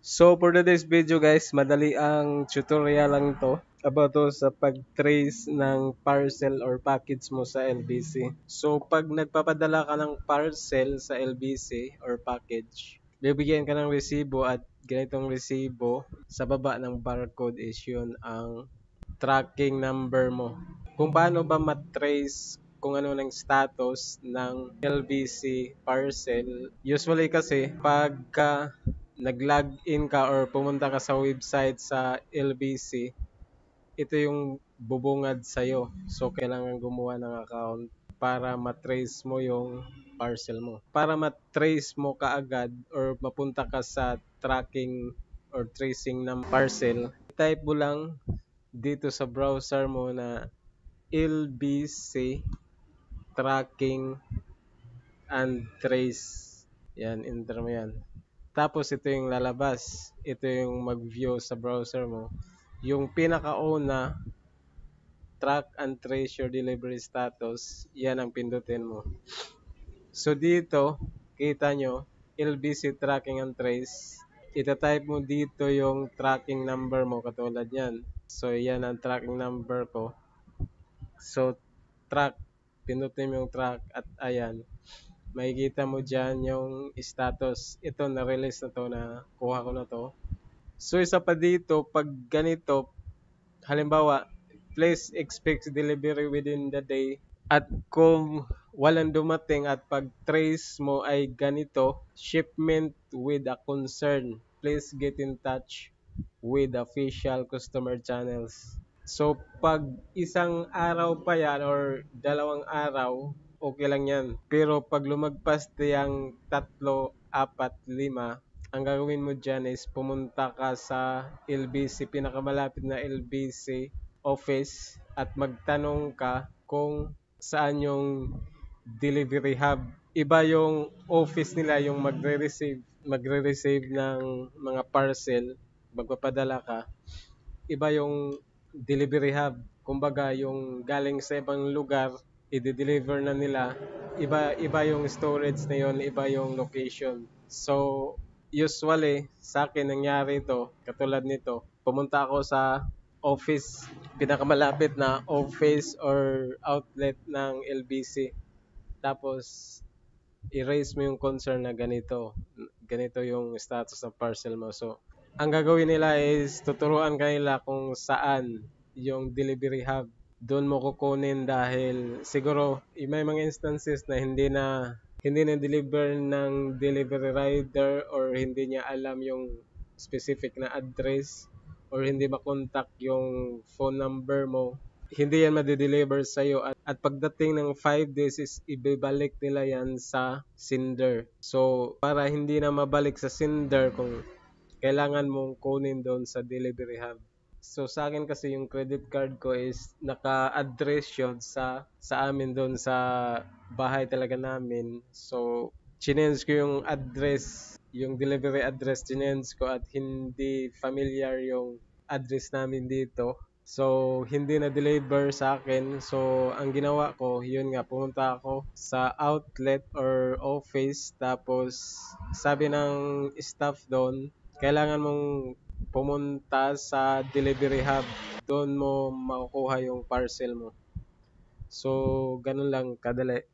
So for today's video guys, madali ang tutorial lang to about to sa pag-trace ng parcel or package mo sa LBC. So pag nagpapadala ka ng parcel sa LBC or package, bibigyan ka ng resibo at ganitong resibo sa baba ng barcode is yun ang tracking number mo. Kung paano ba matrace kung ano ng status ng LBC parcel. Usually kasi pagka nag-login ka or pumunta ka sa website sa LBC, ito yung bubungad sa'yo. So, kailangan gumawa ng account para matrace mo yung parcel mo. Para matrace mo kaagad or mapunta ka sa tracking or tracing ng parcel, type mo lang dito sa browser mo na LBC tracking and trace. Yan, enter mo yan. Tapos ito yung lalabas. Ito yung mag-view sa browser mo. Yung pinakauna, track and trace your delivery status, yan ang pindutin mo. So dito, kita nyo, LBC tracking and trace. Ita-type mo dito yung tracking number mo katulad yan. So yan ang tracking number ko. So track, pindutin mo yung track at ayan. Makikita mo dyan yung status. Ito, na-release na to, na kuha ko na to. So, isa pa dito, pag ganito, halimbawa, please expect delivery within the day. At kung walang dumating at pag-trace mo ay ganito, shipment with a concern, please get in touch with official customer channels. So, pag isang araw pa yan or dalawang araw, okay lang yan. Pero pag lumagpas tiyang 3, 4, 5, ang gagawin mo dyan is pumunta ka sa LBC, pinakamalapit na LBC office at magtanong ka kung saan yung delivery hub. Iba yung office nila yung magre-receive ng mga parcel, magpapadala ka. Iba yung delivery hub. Kumbaga yung galing sa ibang lugar, i-deliver na nila. Iba yung storage na yon, iba yung location. So, usually, sa akin nangyari ito, katulad nito, pumunta ako sa office, pinakamalapit na office or outlet ng LBC. Tapos, i-raise mo yung concern na ganito yung status ng parcel mo. So, ang gagawin nila is tuturuan kanila kung saan yung delivery hub. Doon mo kukunin dahil siguro may mga instances na hindi na deliver ng delivery rider or hindi niya alam yung specific na address or hindi makontak yung phone number mo, hindi yan madideliver sa'yo at pagdating ng 5 days is ibibalik nila yan sa sender. So, para hindi na mabalik sa sender kung kailangan mong kunin doon sa delivery hub. So, sa akin kasi yung credit card ko is naka-address yun sa amin doon sa bahay talaga namin. So, chinense ko yung address, yung delivery address, chinense ko at hindi familiar yung address namin dito. So, hindi na-deliver sa akin. So, ang ginawa ko, yun nga, pumunta ako sa outlet or office. Tapos, sabi ng staff doon, kailangan mong pumunta sa delivery hub. Doon mo makukuha yung parcel mo. So, ganun lang kadali.